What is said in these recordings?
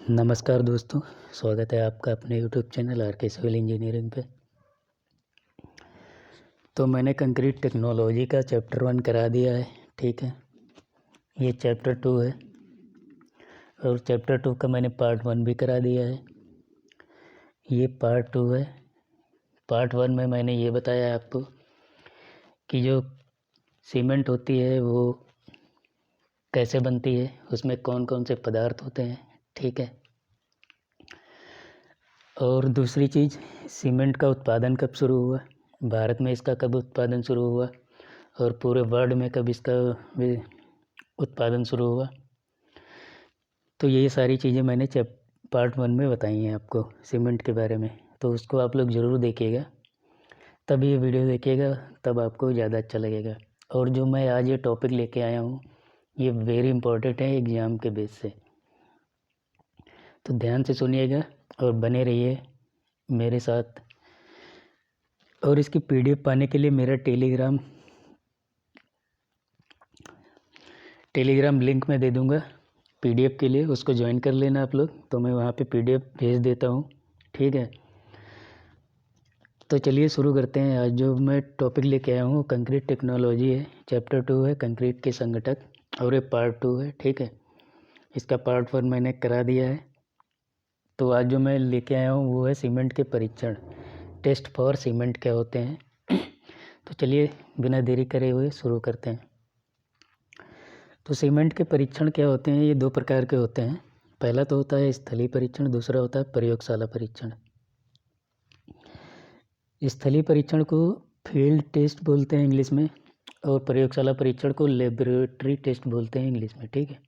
नमस्कार दोस्तों, स्वागत है आपका अपने यूट्यूब चैनल आर के सिविल इंजीनियरिंग पे। तो मैंने कंक्रीट टेक्नोलॉजी का चैप्टर 1 करा दिया है, ठीक है। ये चैप्टर 2 है और चैप्टर 2 का मैंने पार्ट 1 भी करा दिया है। ये पार्ट 2 है। पार्ट 1 में मैंने ये बताया आपको कि जो सीमेंट होती है वो कैसे बनती है, उसमें कौन कौन से पदार्थ होते हैं, ठीक है। और दूसरी चीज़, सीमेंट का उत्पादन कब शुरू हुआ, भारत में इसका कब उत्पादन शुरू हुआ और पूरे वर्ल्ड में कब इसका उत्पादन शुरू हुआ। तो ये सारी चीज़ें मैंने पार्ट 1 में बताई हैं आपको सीमेंट के बारे में, तो उसको आप लोग ज़रूर देखिएगा, तब ये वीडियो देखिएगा तब आपको ज़्यादा अच्छा लगेगा। और जो मैं आज ये टॉपिक लेके आया हूँ ये वेरी इम्पोर्टेंट है एग्ज़ाम के बेस से, तो ध्यान से सुनिएगा और बने रहिए मेरे साथ। और इसकी PDF पाने के लिए मेरा टेलीग्राम लिंक मैं दे दूँगा PDF के लिए, उसको ज्वाइन कर लेना आप लोग, तो मैं वहाँ पे PDF भेज देता हूँ, ठीक है। तो चलिए शुरू करते हैं। आज जो मैं टॉपिक लेके आया हूँ कंक्रीट टेक्नोलॉजी है, चैप्टर 2 है कंक्रीट के संगठक, और ये पार्ट 2 है, ठीक है। इसका पार्ट 1 मैंने करा दिया है। तो आज जो मैं लेके आया हूँ वो है सीमेंट के परीक्षण, टेस्ट फॉर सीमेंट क्या होते हैं। तो चलिए बिना देरी करे हुए शुरू करते हैं। तो सीमेंट के परीक्षण क्या होते हैं, ये 2 प्रकार के होते हैं। पहला तो होता है स्थलीय परीक्षण, दूसरा होता है प्रयोगशाला परीक्षण। स्थलीय परीक्षण को फील्ड टेस्ट बोलते हैं इंग्लिश में, और प्रयोगशाला परीक्षण को लेबोरेटरी टेस्ट बोलते हैं इंग्लिश में, ठीक है।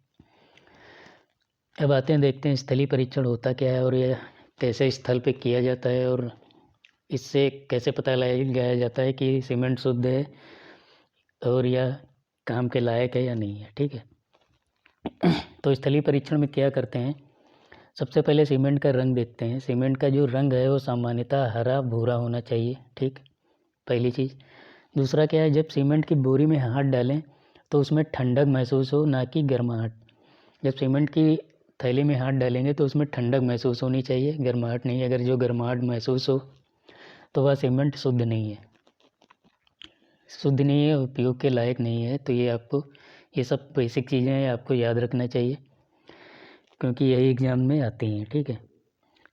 अब आते हैं, देखते हैं स्थलीय परीक्षण होता क्या है और यह कैसे स्थल पे किया जाता है, और इससे कैसे पता लगाया जाता है कि सीमेंट शुद्ध है और या काम के लायक है या नहीं है, ठीक है। तो स्थलीय परीक्षण में क्या करते हैं, सबसे पहले सीमेंट का रंग देखते हैं। सीमेंट का जो रंग है वो सामान्यतः हरा भूरा होना चाहिए, ठीक, पहली चीज़। दूसरा क्या है, जब सीमेंट की बोरी में हाथ डालें तो उसमें ठंडक महसूस हो, ना कि गर्माहट। जब सीमेंट की थैली में हाथ डालेंगे तो उसमें ठंडक महसूस होनी चाहिए, गर्माहट नहीं। अगर जो गर्माहट महसूस हो तो वह सीमेंट शुद्ध नहीं है, उपयोग के लायक नहीं है। तो ये सब बेसिक चीज़ें हैं, आपको याद रखना चाहिए क्योंकि यही एग्ज़ाम में आती हैं, ठीक है।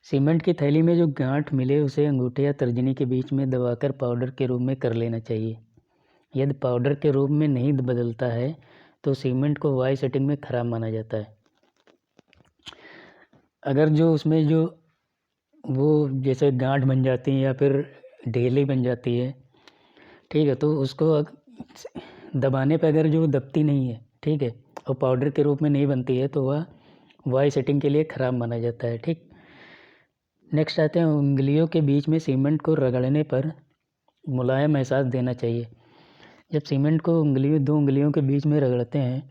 सीमेंट की थैली में जो गांठ मिले उसे अंगूठे या तर्जनी के बीच में दबाकर पाउडर के रूप में कर लेना चाहिए। यदि पाउडर के रूप में नहीं बदलता है तो सीमेंट को वाई सेटिंग में खराब माना जाता है। अगर जो उसमें जो वो जैसे गांठ बन जाती है या फिर ढेली बन जाती है, ठीक है, तो उसको दबाने पर अगर जो दबती नहीं है, ठीक है, और पाउडर के रूप में नहीं बनती है तो वह वाई सेटिंग के लिए ख़राब माना जाता है, ठीक। नेक्स्ट आते हैं, उंगलियों के बीच में सीमेंट को रगड़ने पर मुलायम एहसास देना चाहिए। जब सीमेंट को 2 उंगलियों के बीच में रगड़ते हैं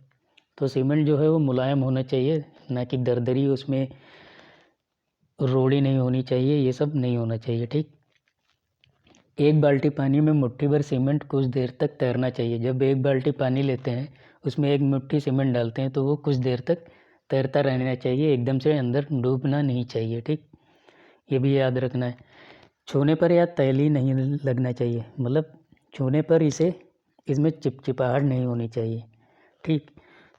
तो सीमेंट जो है वो मुलायम होना चाहिए, ना कि दरदरी, उसमें रोड़ी नहीं होनी चाहिए, ये सब नहीं होना चाहिए, ठीक। 1 बाल्टी पानी में मुट्ठी भर सीमेंट कुछ देर तक तैरना चाहिए। जब 1 बाल्टी पानी लेते हैं उसमें 1 मुट्ठी सीमेंट डालते हैं तो वो कुछ देर तक तैरता रहना चाहिए, एकदम से अंदर डूबना नहीं चाहिए, ठीक। ये भी याद रखना है। छूने पर या तैली नहीं लगना चाहिए, मतलब छूने पर इसमें चिपचिपाहट नहीं होनी चाहिए, ठीक।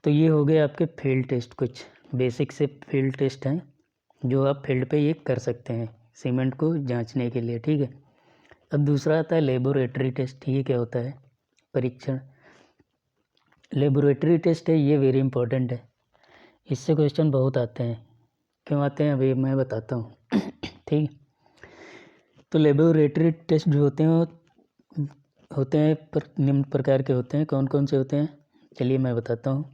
तो ये हो गए आपके फील्ड टेस्ट, कुछ बेसिक से फील्ड टेस्ट हैं जो आप फील्ड पे ये कर सकते हैं सीमेंट को जांचने के लिए, ठीक है। अब दूसरा आता है लेबोरेटरी टेस्ट। ये क्या होता है, परीक्षण। लेबोरेटरी टेस्ट है, ये वेरी इंपॉर्टेंट है, इससे क्वेश्चन बहुत आते हैं। क्यों आते हैं अभी मैं बताता हूँ, ठीक। तो लेबोरेटरी टेस्ट जो होते हैं वो निम्न प्रकार के होते हैं। कौन कौन से होते हैं, चलिए मैं बताता हूँ।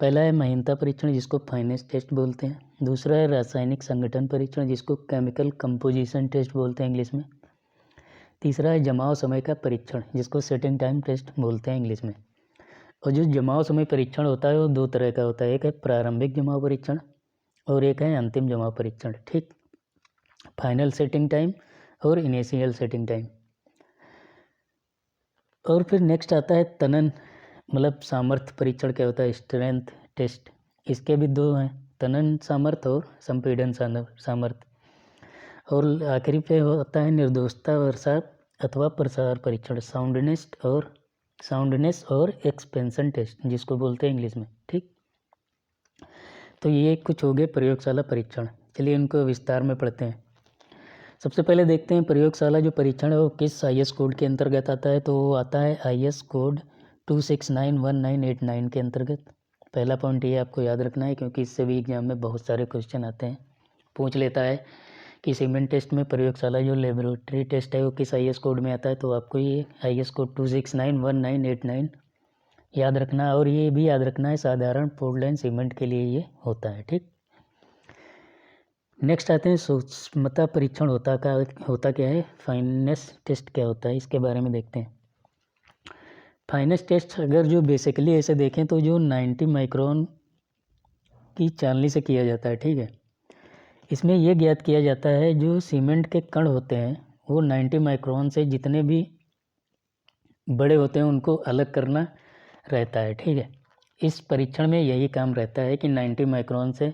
पहला है महीनता परीक्षण, जिसको फाइनेस टेस्ट बोलते हैं। दूसरा है रासायनिक संगठन परीक्षण, जिसको केमिकल कंपोजिशन टेस्ट बोलते हैं इंग्लिश में। तीसरा है जमाव समय का परीक्षण, जिसको सेटिंग टाइम टेस्ट बोलते हैं इंग्लिश में। और जो जमाव समय परीक्षण होता है वो 2 तरह का होता है, एक है प्रारंभिक जमाव परीक्षण और एक है अंतिम जमाव परीक्षण, ठीक। फाइनल सेटिंग टाइम और इनिशियल सेटिंग टाइम। और फिर नेक्स्ट आता है तनन, मतलब सामर्थ्य परीक्षण क्या होता है, स्ट्रेंथ टेस्ट। इसके भी 2 हैं, तनन सामर्थ्य और संपीड़न सामर्थ्य। और आखिरी पे होता है निर्दोषता वर्षा अथवा प्रसार परीक्षण, साउंडनेस और एक्सपेंशन टेस्ट जिसको बोलते हैं इंग्लिश में। ठीक, तो ये कुछ हो गए प्रयोगशाला परीक्षण। चलिए इनको विस्तार में पढ़ते हैं। सबसे पहले देखते हैं प्रयोगशाला जो परीक्षण है वो किस IS कोड के अंतर्गत आता है। तो वो आता है IS कोड 2691989 के अंतर्गत। पहला पॉइंट ये आपको याद रखना है, क्योंकि इससे भी एग्जाम में बहुत सारे क्वेश्चन आते हैं। पूछ लेता है कि सीमेंट टेस्ट में प्रयोगशाला जो लेबोरेटरी टेस्ट है वो किस IS कोड में आता है। तो आपको ये IS कोड 2691989 याद रखना, और ये भी याद रखना है साधारण पोर्टलैंड सीमेंट के लिए ये होता है। ठीक, नेक्स्ट आते हैं सूक्ष्मता परीक्षण होता क्या है, फाइननेस टेस्ट क्या होता है, इसके बारे में देखते हैं। फाइनेस टेस्ट अगर जो बेसिकली ऐसे देखें तो जो 90 माइक्रोन की चालनी से किया जाता है। ठीक है, इसमें यह ज्ञात किया जाता है जो सीमेंट के कण होते हैं वो 90 माइक्रोन से जितने भी बड़े होते हैं उनको अलग करना रहता है। ठीक है, इस परीक्षण में यही काम रहता है कि 90 माइक्रोन से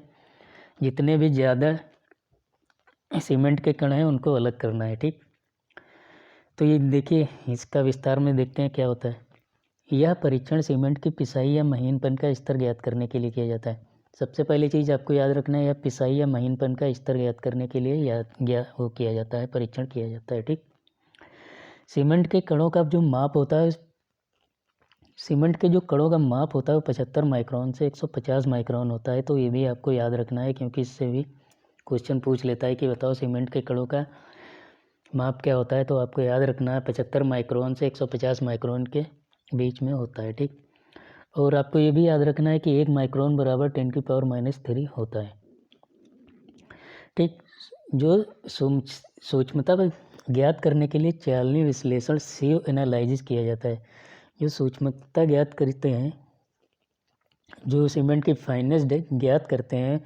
जितने भी ज़्यादा सीमेंट के कण हैं उनको अलग करना है। ठीक, तो ये देखिए इसका विस्तार में देखते हैं क्या होता है। यह परीक्षण सीमेंट की पिसाई या महीनपन का स्तर ज्ञात करने के लिए किया जाता है। सबसे पहली चीज़ आपको याद रखना है, यह पिसाई या महीनपन का स्तर ज्ञात करने के लिए वो किया जाता है, परीक्षण किया जाता है। ठीक, सीमेंट के कणों का जो माप होता है, सीमेंट के जो कणों का माप होता है वो 75 माइक्रोन से 150 माइक्रोन होता है। तो ये भी आपको याद रखना है, क्योंकि इससे भी क्वेश्चन पूछ लेता है कि बताओ सीमेंट के कणों का माप क्या होता है। तो आपको याद रखना है 75 माइक्रोन से 150 माइक्रोन के बीच में होता है। ठीक, और आपको ये भी याद रखना है कि 1 माइक्रोन बराबर 10⁻³ होता है। ठीक, जो सूक्ष्मता ज्ञात करने के लिए चालनी विश्लेषण सीव एनालिसिस किया जाता है। जो सूक्ष्मता ज्ञात करते हैं, जो सीमेंट की फाइनेस ज्ञात करते हैं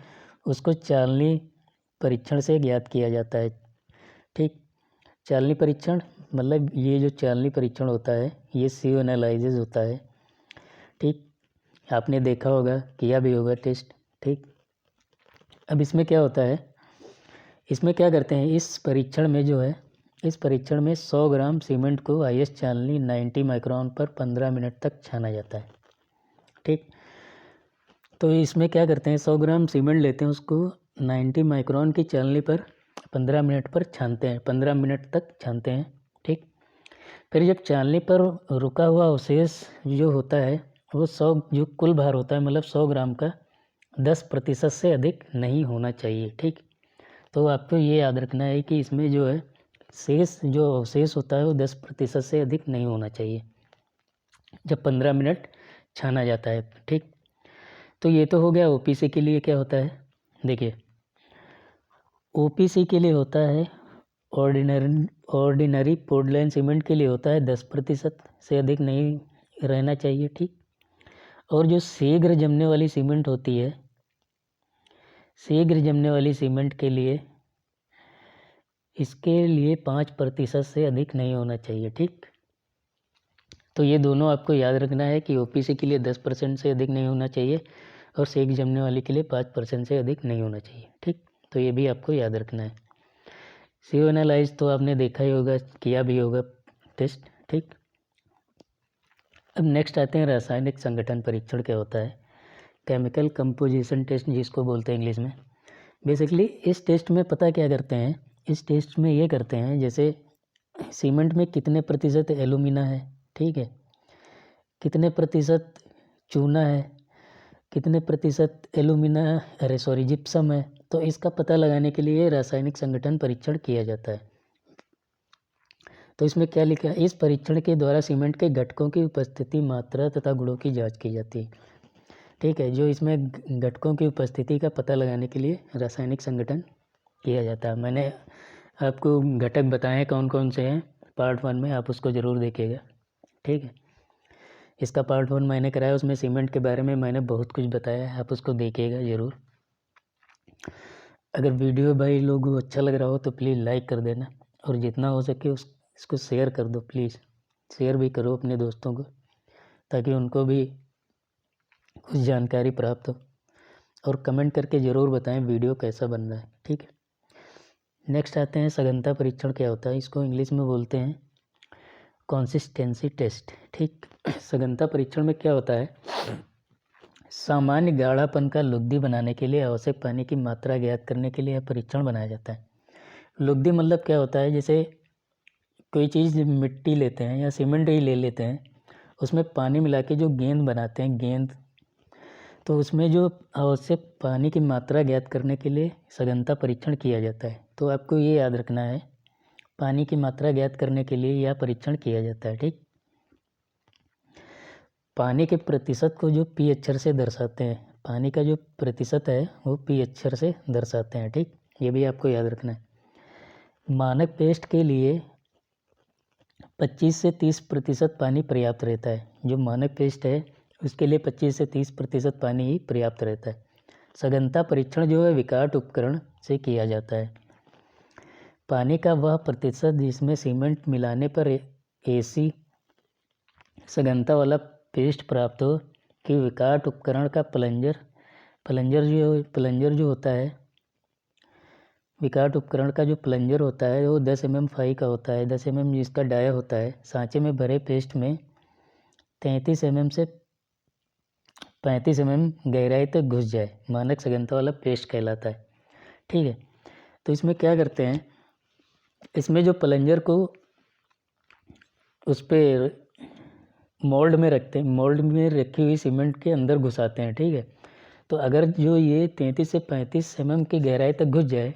उसको चालनी परीक्षण से ज्ञात किया जाता है। ठीक, चालनी परीक्षण मतलब ये जो चालनी परीक्षण होता है ये सीव एनालिसिस होता है। ठीक, आपने देखा होगा, किया भी होगा टेस्ट। ठीक, अब इसमें क्या होता है, इसमें क्या करते हैं, इस परीक्षण में जो है, इस परीक्षण में 100 ग्राम सीमेंट को IS चालनी 90 माइक्रोन पर 15 मिनट तक छाना जाता है। ठीक, तो इसमें क्या करते हैं, 100 ग्राम सीमेंट लेते हैं, उसको 90 माइक्रोन की चालनी पर 15 मिनट पर छानते हैं, 15 मिनट तक छानते हैं। ठीक, फिर जब चालनी पर रुका हुआ अवशेष जो होता है वो 100 जो कुल भार होता है मतलब 100 ग्राम का 10% से अधिक नहीं होना चाहिए। ठीक, तो आपको ये याद रखना है कि इसमें जो है शेष जो अवशेष होता है वो 10% से अधिक नहीं होना चाहिए जब 15 मिनट छाना जाता है। ठीक, तो ये तो हो गया OPC के लिए क्या होता है। देखिए OPC के लिए होता है, ऑर्डिनरी पोर्टलैंड सीमेंट के लिए होता है 10% से अधिक नहीं रहना चाहिए। ठीक, और जो शीघ्र जमने वाली सीमेंट होती है, शीघ्र जमने वाली सीमेंट के लिए इसके लिए 5% से अधिक नहीं होना चाहिए। ठीक, तो ये दोनों आपको याद रखना है कि OPC के लिए 10% से अधिक नहीं होना चाहिए और शीघ्र जमने वाली के लिए 5% से अधिक नहीं होना चाहिए। ठीक, तो ये भी आपको याद रखना है। सीव एनालाइज तो आपने देखा ही होगा, किया भी होगा टेस्ट। ठीक, अब नेक्स्ट आते हैं रासायनिक संगठन परीक्षण क्या होता है, केमिकल कंपोजिशन टेस्ट जिसको बोलते हैं इंग्लिश में। बेसिकली इस टेस्ट में पता क्या करते हैं, इस टेस्ट में ये करते हैं जैसे सीमेंट में कितने प्रतिशत एलुमिना है, ठीक है, कितने प्रतिशत चूना है, कितने प्रतिशत जिप्सम है, तो इसका पता लगाने के लिए रासायनिक संगठन परीक्षण किया जाता है। तो इसमें क्या लिखा है, इस परीक्षण के द्वारा सीमेंट के घटकों की उपस्थिति, मात्रा तथा गुणों की जांच की जाती है। ठीक है, जो इसमें घटकों की उपस्थिति का पता लगाने के लिए रासायनिक संगठन किया जाता है। मैंने आपको घटक बताए कौन कौन से हैं पार्ट 1 में, आप उसको ज़रूर देखिएगा। ठीक है, इसका पार्ट 1 मैंने कराया, उसमें सीमेंट के बारे में मैंने बहुत कुछ बताया है, आप उसको देखिएगा ज़रूर। अगर वीडियो भाई लोगों को अच्छा लग रहा हो तो प्लीज़ लाइक कर देना, और जितना हो सके इसको शेयर कर दो, प्लीज़ शेयर भी करो अपने दोस्तों को, ताकि उनको भी कुछ जानकारी प्राप्त हो। और कमेंट करके ज़रूर बताएं वीडियो कैसा बन रहा है। ठीक है, नेक्स्ट आते हैं सघनता परीक्षण क्या होता है। इसको इंग्लिश में बोलते हैं कंसिस्टेंसी टेस्ट। ठीक, सघनता परीक्षण में क्या होता है, सामान्य गाढ़ापन का लुगदी बनाने के लिए आवश्यक पानी की मात्रा ज्ञात करने के लिए यह परीक्षण बनाया जाता है। लुगदी मतलब क्या होता है, जैसे कोई चीज़ मिट्टी लेते हैं या सीमेंट ही ले लेते हैं, उसमें पानी मिला के जो गेंद बनाते हैं गेंद, तो उसमें जो आवश्यक पानी की मात्रा ज्ञात करने के लिए सघनता परीक्षण किया जाता है। तो आपको ये याद रखना है, पानी की मात्रा ज्ञात करने के लिए यह परीक्षण किया जाता है। ठीक, पानी के प्रतिशत को जो पी अक्षर से दर्शाते हैं, पानी का जो प्रतिशत है वो पी अक्षर से दर्शाते हैं। ठीक, ये भी आपको याद रखना है। मानक पेस्ट के लिए 25 से 30% पानी पर्याप्त रहता है। जो मानक पेस्ट है उसके लिए 25 से 30% पानी ही पर्याप्त रहता है। सघनता परीक्षण जो है विकाट उपकरण से किया जाता है। पानी का वह प्रतिशत जिसमें सीमेंट मिलाने पर ऐसी सघनता वाला पेस्ट प्राप्त हो कि विकाट उपकरण का प्लंजर जो होता है, विकाट उपकरण का जो प्लंजर होता है वो 10 mm फाई का होता है। 10 mm जिसका डाया होता है, सांचे में भरे पेस्ट में 33 mm से 35 mm गहराई तक घुस जाए, मानक सघनता वाला पेस्ट कहलाता है। ठीक है, तो इसमें क्या करते हैं, इसमें जो प्लंजर को उस पर मोल्ड में रखते हैं, मोल्ड में रखी हुई सीमेंट के अंदर घुसाते हैं। ठीक है, तो अगर जो ये 33 से 35 mm की गहराई तक घुस जाए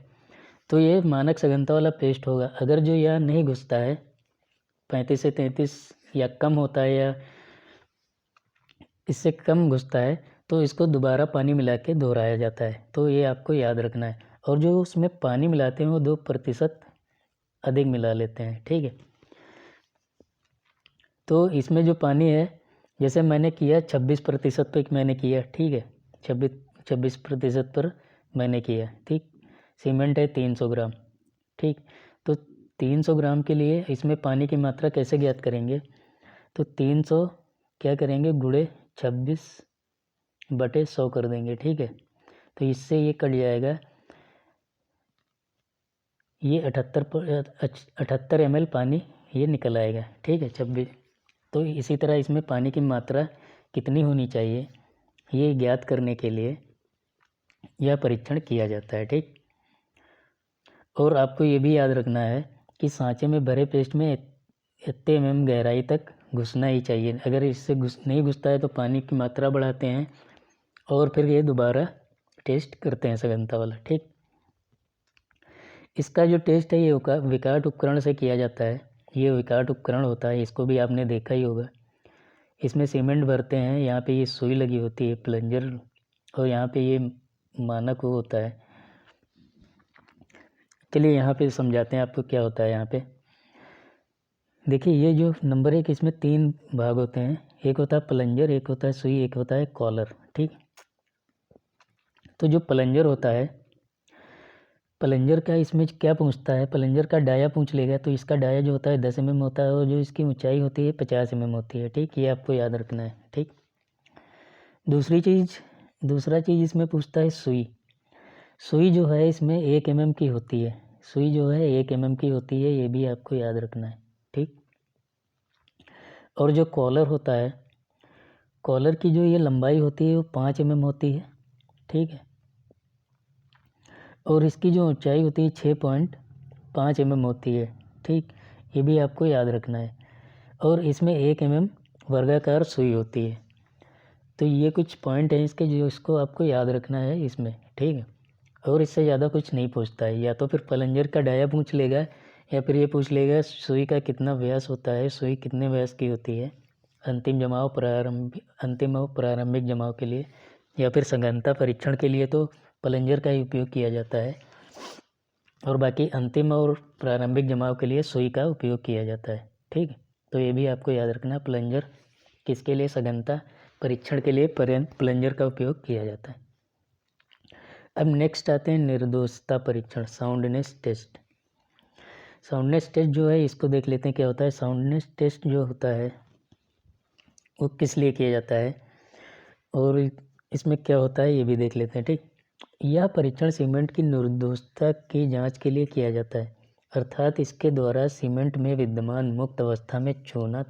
तो ये मानक सघनता वाला पेस्ट होगा। अगर जो यह नहीं घुसता है, 35 से 33 या कम होता है या इससे कम घुसता है, तो इसको दोबारा पानी मिला के दोहराया जाता है। तो ये आपको याद रखना है। और जो उसमें पानी मिलाते हैं वो 2% अधिक मिला लेते हैं। ठीक है, तो इसमें जो पानी है, जैसे मैंने किया 26% पे मैंने किया। ठीक है, 26% पर मैंने किया। ठीक, सीमेंट है 300 ग्राम। ठीक, तो 300 ग्राम के लिए इसमें पानी की मात्रा कैसे ज्ञात करेंगे, तो 300 क्या करेंगे, गुणे 26/100 कर देंगे। ठीक है, तो इससे ये कट जाएगा, ये 78 ml पानी ये निकल आएगा। ठीक है, 26। तो इसी तरह इसमें पानी की मात्रा कितनी होनी चाहिए ये ज्ञात करने के लिए यह परीक्षण किया जाता है। ठीक, और आपको ये भी याद रखना है कि सांचे में भरे पेस्ट में इतने mm गहराई तक घुसना ही चाहिए। अगर इससे नहीं घुसता है तो पानी की मात्रा बढ़ाते हैं और फिर ये दोबारा टेस्ट करते हैं सघनता वाला। ठीक, इसका जो टेस्ट है ये विकाट उपकरण से किया जाता है। ये विकाट उपकरण होता है, इसको भी आपने देखा ही होगा। इसमें सीमेंट भरते हैं, यहाँ पे ये सुई लगी होती है प्लंजर, और यहाँ पे ये मानक वो होता है। चलिए यहाँ पे समझाते हैं आपको क्या होता है। यहाँ पे देखिए, ये जो नंबर 1, इसमें 3 भाग होते हैं। एक होता है प्लंजर, एक होता है सुई, एक होता है कॉलर। ठीक, तो जो प्लंजर होता है, प्लंजर का इसमें क्या पूछता है, प्लंजर का डाया पूछ लेगा। तो इसका डाया जो होता है 10 mm होता है और जो इसकी ऊंचाई होती है 50 mm होती है। ठीक, ये आपको याद रखना है। ठीक, दूसरा चीज़ इसमें पूछता है सुई। सुई जो है इसमें 1 mm की होती है। सुई जो है 1 mm की होती है, ये भी आपको याद रखना है। ठीक, और जो कॉलर होता है, कॉलर की जो ये लंबाई होती है वो 5 mm होती है। ठीक है, और इसकी जो ऊंचाई होती है 6.5 mm होती है। ठीक, ये भी आपको याद रखना है। और इसमें 1 mm वर्गाकार सुई होती है। तो ये कुछ पॉइंट हैं इसके जो इसको आपको याद रखना है इसमें। ठीक है, और इससे ज़्यादा कुछ नहीं पूछता है। या तो फिर प्लंजर का डाया पूछ लेगा या फिर ये पूछ लेगा सुई का कितना व्यास होता है, सुई कितने व्यास की होती है अंतिम और प्रारंभिक जमाव के लिए, या फिर सघनता परीक्षण के लिए तो प्लंजर का ही उपयोग किया जाता है, और बाकी अंतिम और प्रारंभिक जमाव के लिए सुई का उपयोग किया जाता है। ठीक है, तो ये भी आपको याद रखना, प्लंजर किसके लिए, सघनता परीक्षण के लिए प्लंजर का उपयोग किया जाता है। अब नेक्स्ट आते हैं निर्दोषता परीक्षण, साउंडनेस टेस्ट। साउंडनेस टेस्ट जो है इसको देख लेते हैं क्या होता है। साउंडनेस टेस्ट जो होता है वो किस लिए किया जाता है और इसमें क्या होता है ये भी देख लेते हैं। ठीक, यह परीक्षण सीमेंट की निर्दोषता की जांच के लिए किया जाता है, अर्थात इसके द्वारा सीमेंट में विद्यमान मुक्त अवस्था में चूना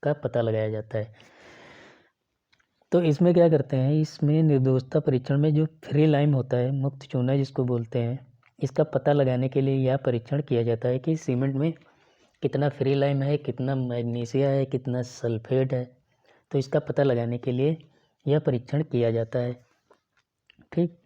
का पता लगाया जाता है। तो इसमें क्या करते हैं, इसमें निर्दोषता परीक्षण में जो फ्री लाइम होता है, मुक्त चूना जिसको बोलते हैं, इसका पता लगाने के लिए यह परीक्षण किया जाता है कि सीमेंट में कितना फ्री लाइम है, कितना मैग्नीशिया है, कितना सल्फेट है। तो इसका पता लगाने के लिए यह परीक्षण किया जाता है। ठीक,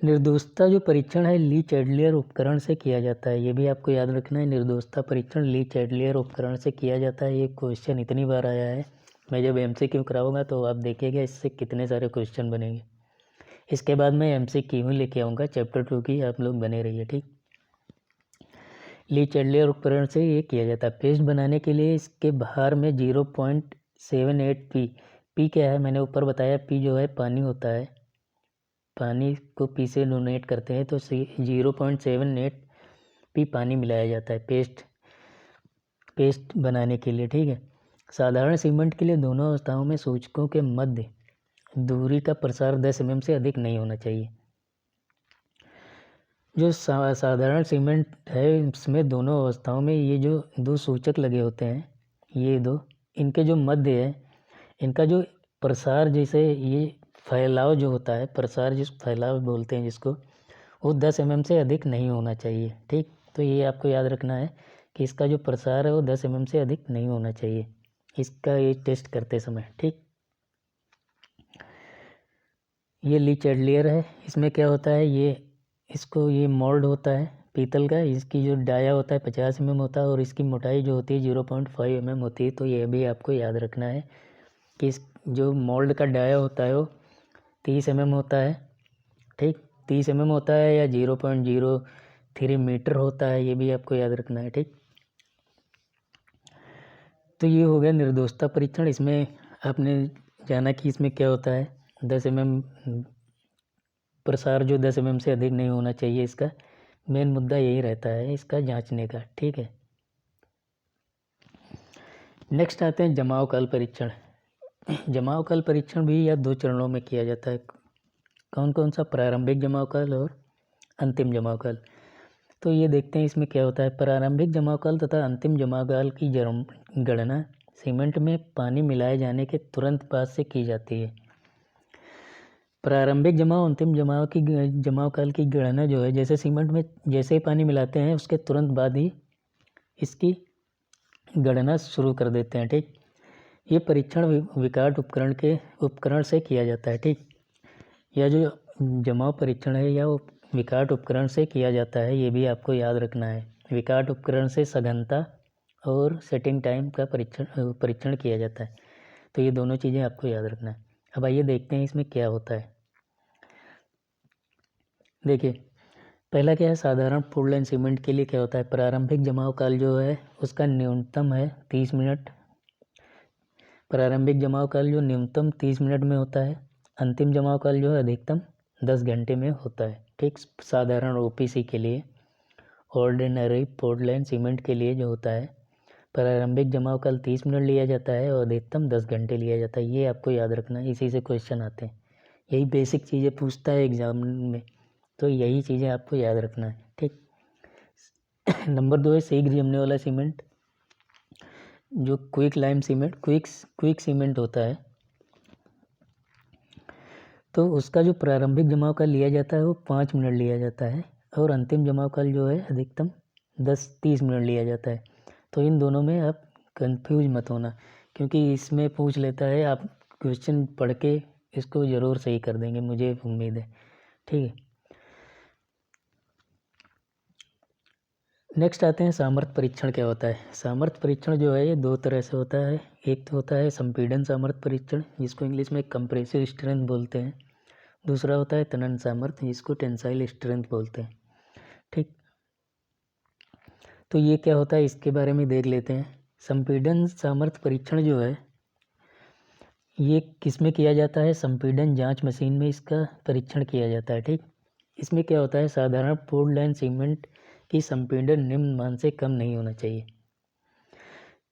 निर्दोषता जो परीक्षण है ली चैडलियर उपकरण से किया जाता है, ये भी आपको याद रखना है। निर्दोषता परीक्षण ली चैडलियर उपकरण से किया जाता है। ये क्वेश्चन इतनी बार आया है, मैं जब MCQ कराऊंगा तो आप देखिएगा इससे कितने सारे क्वेश्चन बनेंगे। इसके बाद मैं MCQ लेके आऊँगा चैप्टर 2 की, आप लोग बने रहिए। ठीक, ली चैडलियर उपकरण से ये किया जाता है। पेस्ट बनाने के लिए इसके बाहर में 0.78 पी क्या है, मैंने ऊपर बताया, पी जो है पानी होता है, पानी को पी से डोनेट करते हैं, तो 0.78 पी पानी मिलाया जाता है पेस्ट बनाने के लिए। ठीक है, साधारण सीमेंट के लिए दोनों अवस्थाओं में सूचकों के मध्य दूरी का प्रसार 10 mm से अधिक नहीं होना चाहिए। जो साधारण सीमेंट है इसमें दोनों अवस्थाओं में ये जो दो सूचक लगे होते हैं, ये दो, इनके जो मध्य है, इनका जो प्रसार, जैसे ये फैलाव जो होता है, प्रसार जिस फैलाव बोलते हैं जिसको, वो 10 mm से अधिक नहीं होना चाहिए। ठीक, तो ये आपको याद रखना है कि इसका जो प्रसार है वो 10 mm से अधिक नहीं होना चाहिए इसका ये टेस्ट करते समय। ठीक, ये ली चैडलियर है, इसमें क्या होता है, ये मोल्ड होता है पीतल का, इसकी जो डाया होता है 50 mm होता है और इसकी मोटाई जो होती है 0.5 mm होती है। तो ये भी आपको याद रखना है कि इस जो मोल्ड का डाया होता है वो 30 mm होता है। ठीक, 30 mm होता है या 0.03 मीटर होता है, ये भी आपको याद रखना है। ठीक, तो ये हो गया निर्दोषता परीक्षण। इसमें आपने जाना कि इसमें क्या होता है, 10 mm प्रसार जो 10 mm से अधिक नहीं होना चाहिए, इसका मेन मुद्दा यही रहता है इसका जांचने का। ठीक है, नेक्स्ट आते हैं जमाव काल परीक्षण। जमाव काल परीक्षण भी यह 2 चरणों में किया जाता है। कौन कौन सा, प्रारंभिक जमाव काल और अंतिम जमाव काल। तो ये देखते हैं इसमें क्या होता है। प्रारंभिक जमाव काल तथा अंतिम जमाव काल की गणना सीमेंट में पानी मिलाए जाने के तुरंत बाद से की जाती है। प्रारंभिक जमाव अंतिम जमाव काल की गणना जो है, जैसे सीमेंट में जैसे ही पानी मिलाते हैं उसके तुरंत बाद ही इसकी गणना शुरू कर देते हैं। ठीक, ये परीक्षण विकाट उपकरण से किया जाता है। ठीक, यह जो जमाव परीक्षण है या विकाट उपकरण से किया जाता है, ये भी आपको याद रखना है। विकाट उपकरण से सघनता और सेटिंग टाइम का परीक्षण किया जाता है। तो ये दोनों चीज़ें आपको याद रखना है। अब आइए देखते हैं इसमें क्या होता है। देखिए, पहला क्या है, साधारण पोर्टलैंड सीमेंट के लिए क्या होता है, प्रारंभिक जमाव काल जो है उसका न्यूनतम है 30 मिनट। प्रारंभिक जमाव काल जो न्यूनतम 30 मिनट में होता है, अंतिम जमाव काल जो है अधिकतम 10 घंटे में होता है। ठीक, साधारण OPC के लिए, ऑर्डिनरी पोर्टलैंड सीमेंट के लिए जो होता है, प्रारंभिक जमाव काल 30 मिनट लिया जाता है और अधिकतम 10 घंटे लिया जाता है। ये आपको याद रखना है, इसी से क्वेश्चन आते हैं, यही बेसिक चीज़ें पूछता है एग्जाम में, तो यही चीज़ें आपको याद रखना है। ठीक, नंबर 2 है शीघ्र जमने वाला सीमेंट, जो quick lime cement, quick cement होता है, तो उसका जो प्रारंभिक जमाव काल लिया जाता है वो 5 मिनट लिया जाता है और अंतिम जमाव काल जो है अधिकतम 10-30 मिनट लिया जाता है। तो इन दोनों में आप कंफ्यूज मत होना, क्योंकि इसमें पूछ लेता है, आप क्वेश्चन पढ़ के इसको ज़रूर सही कर देंगे, मुझे उम्मीद है। ठीक है, नेक्स्ट आते हैं सामर्थ्य परीक्षण क्या होता है। सामर्थ्य परीक्षण जो है ये 2 तरह से होता है। एक तो होता है संपीड़न सामर्थ्य परीक्षण, जिसको इंग्लिश में कंप्रेसिव स्ट्रेंथ बोलते हैं। दूसरा होता है तनन सामर्थ्य, जिसको टेंसाइल स्ट्रेंथ बोलते हैं। ठीक, तो ये क्या होता है इसके बारे में देख लेते हैं। संपीड़न सामर्थ्य परीक्षण जो है ये किस में किया जाता है, संपीड़न जांच मशीन में इसका परीक्षण किया जाता है। ठीक, इसमें क्या होता है, साधारण पोर्टलैंड सीमेंट की संपीड़न निम्न मान से कम नहीं होना चाहिए।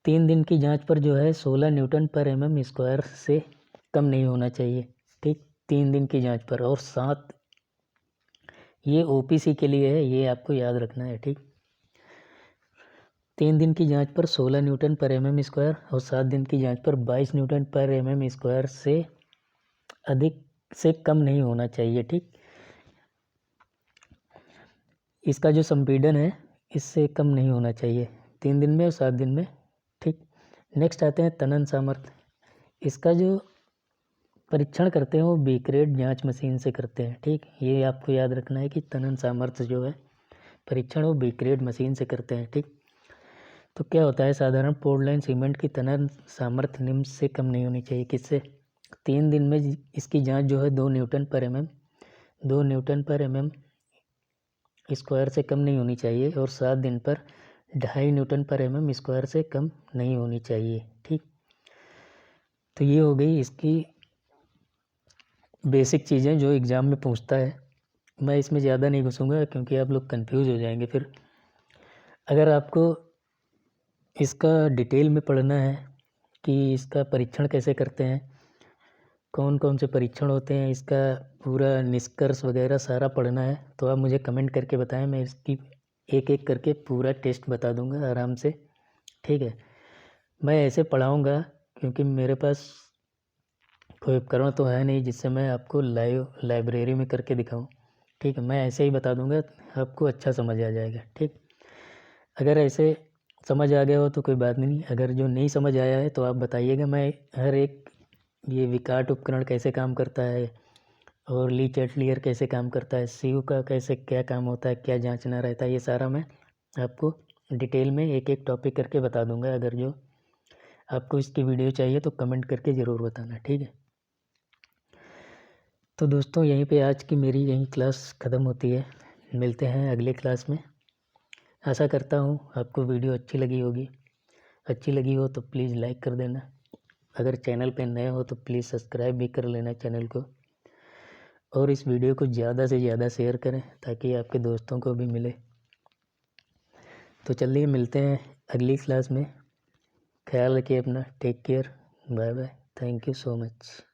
3 दिन की जांच पर जो है 16 Nm/mm² से कम नहीं होना चाहिए। ठीक, 3 दिन की जांच पर, और 7 ये ओपीसी के लिए है, ये आपको याद रखना है, ठीक। 3 दिन की जांच पर 16 न्यूटन पर mm स्क्वायर और 7 दिन की जांच पर 22 न्यूटन पर mm स्क्वायर से अधिक से कम नहीं होना चाहिए, ठीक। इसका जो संपीड़न है इससे कम नहीं होना चाहिए 3 दिन में और 7 दिन में, ठीक। नेक्स्ट आते हैं तनन सामर्थ्य। इसका जो परीक्षण करते हैं वो बीक्रेट जांच मशीन से करते हैं, ठीक। ये आपको याद रखना है कि तनन सामर्थ्य जो है परीक्षण वो बीक्रेट मशीन से करते हैं, ठीक। तो क्या होता है, साधारण पोर्टलैंड सीमेंट की तनन सामर्थ्य निम्न से कम नहीं होनी चाहिए। किससे? 3 दिन में इसकी जांच जो है 2 न्यूटन पर mm स्क्वायर से कम नहीं होनी चाहिए, और 7 दिन पर 2.5 न्यूटन पर mm स्क्वायर से कम नहीं होनी चाहिए, ठीक। तो ये हो गई इसकी बेसिक चीज़ें जो एग्ज़ाम में पूछता है। मैं इसमें ज़्यादा नहीं घुसूँगा क्योंकि आप लोग कंफ्यूज हो जाएंगे फिर। अगर आपको इसका डिटेल में पढ़ना है कि इसका परीक्षण कैसे करते हैं, कौन कौन से परीक्षण होते हैं, इसका पूरा निष्कर्ष वगैरह सारा पढ़ना है, तो आप मुझे कमेंट करके बताएं। मैं इसकी एक एक करके पूरा टेस्ट बता दूंगा आराम से, ठीक है। मैं ऐसे पढ़ाऊंगा क्योंकि मेरे पास कोई उपकरण तो है नहीं जिससे मैं आपको लाइव लाइब्रेरी में करके दिखाऊं, ठीक है। मैं ऐसे ही बता दूंगा, आपको अच्छा समझ आ जाएगा, ठीक। अगर ऐसे समझ आ गया हो तो कोई बात नहीं, अगर जो नहीं समझ आया है तो आप बताइएगा। मैं हर एक ये विकाट उपकरण कैसे काम करता है और ली चैटलियर कैसे काम करता है, सीयू का कैसे क्या काम होता है, क्या जांचना रहता है, ये सारा मैं आपको डिटेल में एक एक टॉपिक करके बता दूंगा। अगर जो आपको इसकी वीडियो चाहिए तो कमेंट करके ज़रूर बताना, ठीक है। तो दोस्तों यहीं पे आज की मेरी यहीं क्लास ख़त्म होती है। मिलते हैं अगले क्लास में। आशा करता हूँ आपको वीडियो अच्छी लगी होगी। अच्छी लगी हो तो प्लीज़ लाइक कर देना। अगर चैनल पे नए हो तो प्लीज़ सब्सक्राइब भी कर लेना चैनल को, और इस वीडियो को ज़्यादा से ज़्यादा शेयर करें ताकि आपके दोस्तों को भी मिले। तो चलिए मिलते हैं अगली क्लास में। ख्याल रखिए अपना, take care, bye bye, thank you so much.